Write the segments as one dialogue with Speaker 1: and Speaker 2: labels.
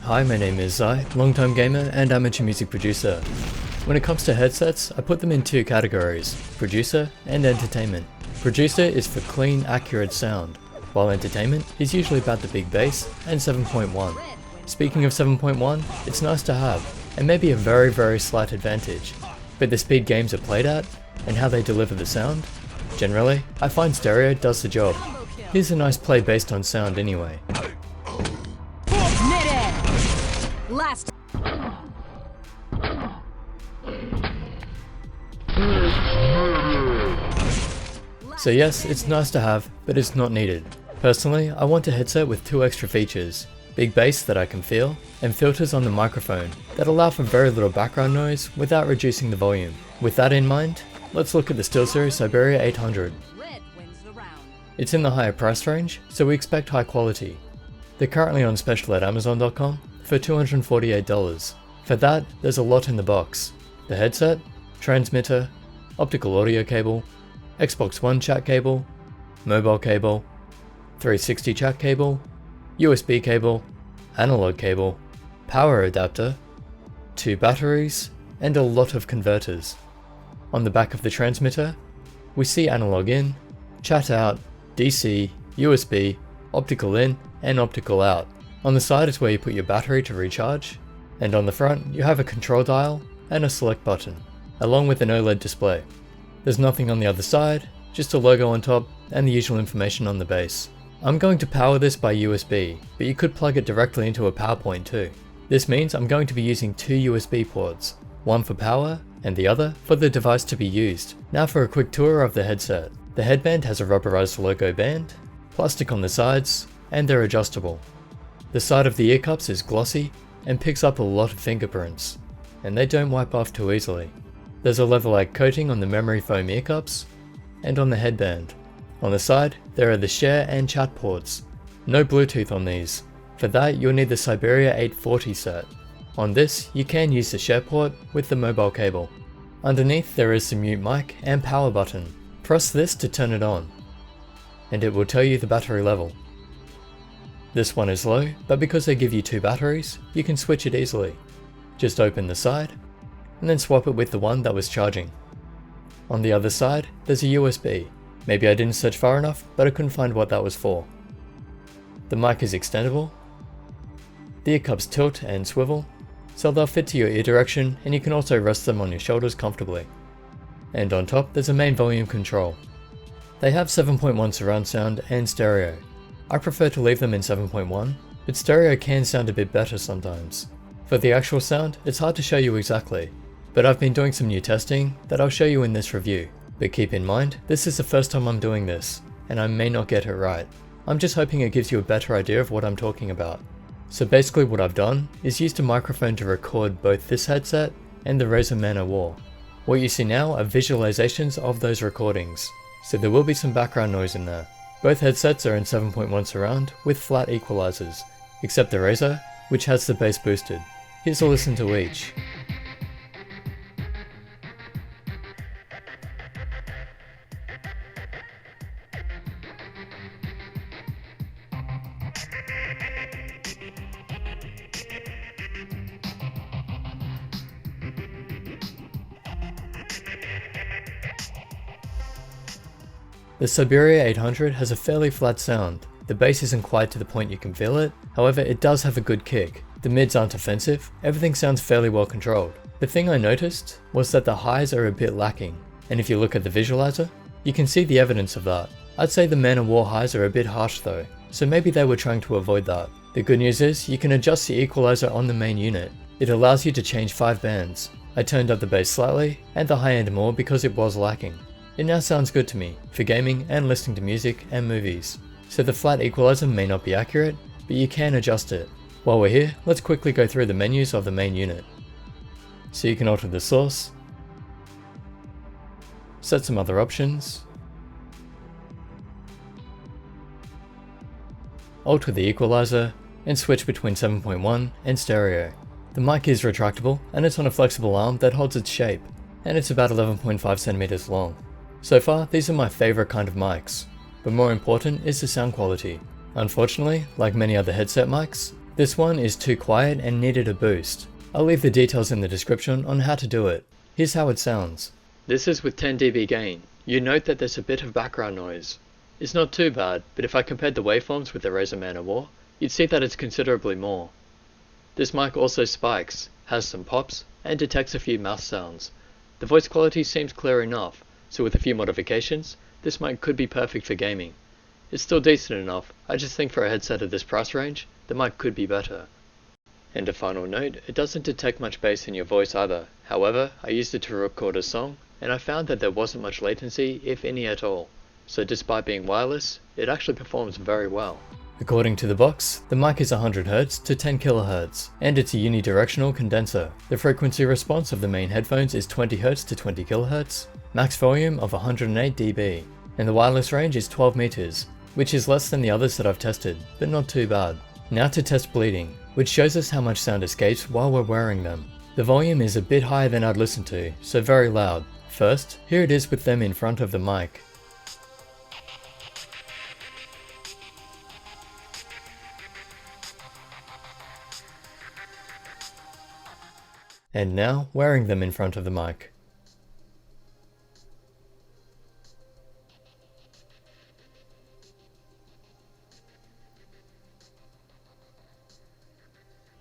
Speaker 1: Hi, my name is Zai, longtime gamer and amateur music producer. When it comes to headsets, I put them in two categories, producer and entertainment. Producer is for clean, accurate sound, while entertainment is usually about the big bass and 7.1. Speaking of 7.1, it's nice to have, and maybe a very slight advantage, but the speed games are played at, and how they deliver the sound, generally, I find stereo does the job. Here's a nice play based on sound anyway.
Speaker 2: Last.
Speaker 1: So yes, it's nice to have, but it's not needed. Personally, I want a headset with two extra features, big bass that I can feel, and filters on the microphone that allow for very little background noise without reducing the volume. With that in mind, let's look at the SteelSeries Siberia 800. It's in the higher price range, so we expect high quality. They're currently on special at Amazon.com for $248. For that, there's a lot in the box. The headset, transmitter, optical audio cable, Xbox One chat cable, mobile cable, 360 chat cable, USB cable, analog cable, power adapter, 2 batteries, and a lot of converters. On the back of the transmitter, we see analog in, chat out, DC, USB, optical in, and optical out. On the side is where you put your battery to recharge, and on the front you have a control dial and a select button, along with an OLED display. There's nothing on the other side, just a logo on top and the usual information on the base. I'm going to power this by USB, but you could plug it directly into a power point too. This means I'm going to be using 2 USB ports, one for power and the other for the device to be used. Now for a quick tour of the headset. The headband has a rubberized logo band, plastic on the sides, and they're adjustable. The side of the ear cups is glossy and picks up a lot of fingerprints, and they don't wipe off too easily. There's a leather-like coating on the memory foam ear cups and on the headband. On the side, there are the share and chat ports. No Bluetooth on these. For that, you'll need the Siberia 840 set. On this, you can use the share port with the mobile cable. Underneath, there is the mute mic and power button. Press this to turn it on, and it will tell you the battery level. This one is low, but because they give you 2 batteries, you can switch it easily. Just open the side, and then swap it with the one that was charging. On the other side, there's a USB. Maybe I didn't search far enough, but I couldn't find what that was for. The mic is extendable. The ear cups tilt and swivel, so they'll fit to your ear direction, and you can also rest them on your shoulders comfortably. And on top, there's a main volume control. They have 7.1 surround sound and stereo. I prefer to leave them in 7.1, but stereo can sound a bit better sometimes. For the actual sound, it's hard to show you exactly, but I've been doing some new testing that I'll show you in this review. But keep in mind, this is the first time I'm doing this, and I may not get it right. I'm just hoping it gives you a better idea of what I'm talking about. So basically what I've done is used a microphone to record both this headset and the Razer Man O' War. What you see now are visualizations of those recordings, so there will be some background noise in there. Both headsets are in 7.1 surround with flat equalizers, except the Razer, which has the bass boosted. Here's a listen to each. The Siberia 800 has a fairly flat sound. The bass isn't quite to the point you can feel it, however it does have a good kick. The mids aren't offensive, everything sounds fairly well controlled. The thing I noticed was that the highs are a bit lacking, and if you look at the visualizer, you can see the evidence of that. I'd say the Man O' War highs are a bit harsh though, so maybe they were trying to avoid that. The good news is you can adjust the equalizer on the main unit. It allows you to change 5 bands. I turned up the bass slightly, and the high end more because it was lacking. It now sounds good to me, for gaming and listening to music and movies. So the flat equalizer may not be accurate, but you can adjust it. While we're here, let's quickly go through the menus of the main unit. So you can alter the source, set some other options, alter the equalizer, and switch between 7.1 and stereo. The mic is retractable, and it's on a flexible arm that holds its shape, and it's about 11.5 centimeters long. So far, these are my favorite kind of mics, but more important is the sound quality. Unfortunately, like many other headset mics, This one is too quiet and needed a boost. I'll leave the details in the description on how to do it. Here's how it sounds. This is with 10 dB gain. You note that there's a bit of background noise. It's not too bad, but if I compared the waveforms with the Razer Man War, you'd see that it's considerably more. This mic also spikes, has some pops, and detects a few mouth sounds. The voice quality seems clear enough, so with a few modifications, this mic could be perfect for gaming. It's still decent enough, I just think for a headset of this price range, the mic could be better. And a final note, it doesn't detect much bass in your voice either. However, I used it to record a song, and I found that there wasn't much latency, if any at all. So despite being wireless, it actually performs very well. According to the box, the mic is 100Hz to 10 kHz, and it's a unidirectional condenser. The frequency response of the main headphones is 20Hz to 20 kHz, max volume of 108 dB, and the wireless range is 12 meters, which is less than the others that I've tested, but not too bad. Now to test bleeding, which shows us how much sound escapes while we're wearing them. The volume is a bit higher than I'd listen to, so very loud. First, here it is with them in front of the mic. And now, wearing them in front of the mic.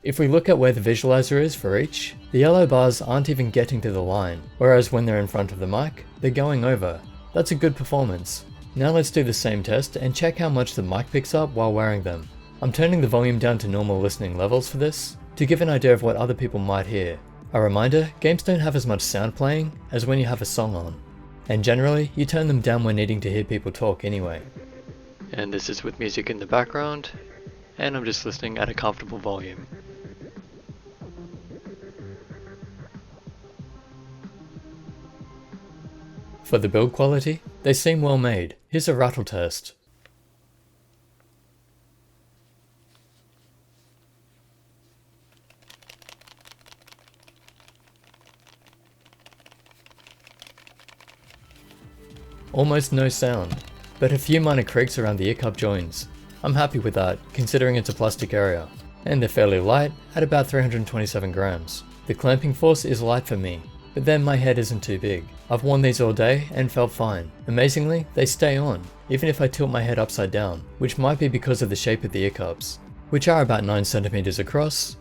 Speaker 1: If we look at where the visualizer is for each, the yellow bars aren't even getting to the line, whereas when they're in front of the mic, they're going over. That's a good performance. Now let's do the same test and check how much the mic picks up while wearing them. I'm turning the volume down to normal listening levels for this, to give an idea of what other people might hear. A reminder, games don't have as much sound playing as when you have a song on. And generally, you turn them down when needing to hear people talk anyway. And this is with music in the background, and I'm just listening at a comfortable volume. For the build quality, they seem well made. Here's a rattle test. Almost no sound, but a few minor creaks around the ear cup joins. I'm happy with that, considering it's a plastic area. And they're fairly light, at about 327 grams. The clamping force is light for me, but then my head isn't too big. I've worn these all day and felt fine. Amazingly, they stay on, even if I tilt my head upside down, which might be because of the shape of the ear cups, which are about 9 centimeters across,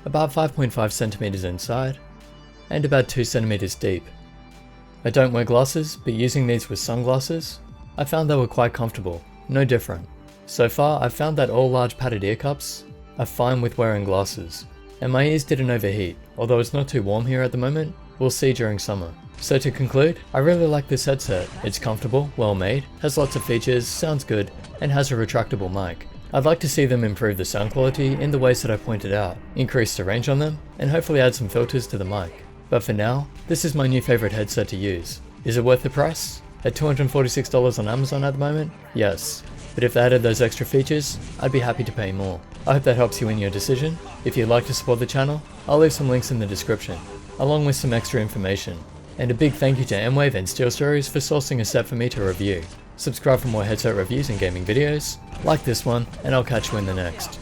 Speaker 1: about 5.5 centimeters inside, and about 2 centimeters deep. I don't wear glasses, but using these with sunglasses, I found they were quite comfortable, no different. So far, I've found that all large padded ear cups are fine with wearing glasses, and my ears didn't overheat, although it's not too warm here at the moment. We'll see during summer. So to conclude, I really like this headset. It's comfortable, well made, has lots of features, sounds good, and has a retractable mic. I'd like to see them improve the sound quality in the ways that I pointed out, increase the range on them, and hopefully add some filters to the mic. But for now, this is my new favorite headset to use. Is it worth the price? At $246 on Amazon at the moment? Yes. But if they added those extra features, I'd be happy to pay more. I hope that helps you in your decision. If you'd like to support the channel, I'll leave some links in the description, along with some extra information. And a big thank you to M-Wave and SteelSeries for sourcing a set for me to review. Subscribe for more headset reviews and gaming videos, like this one, and I'll catch you in the next.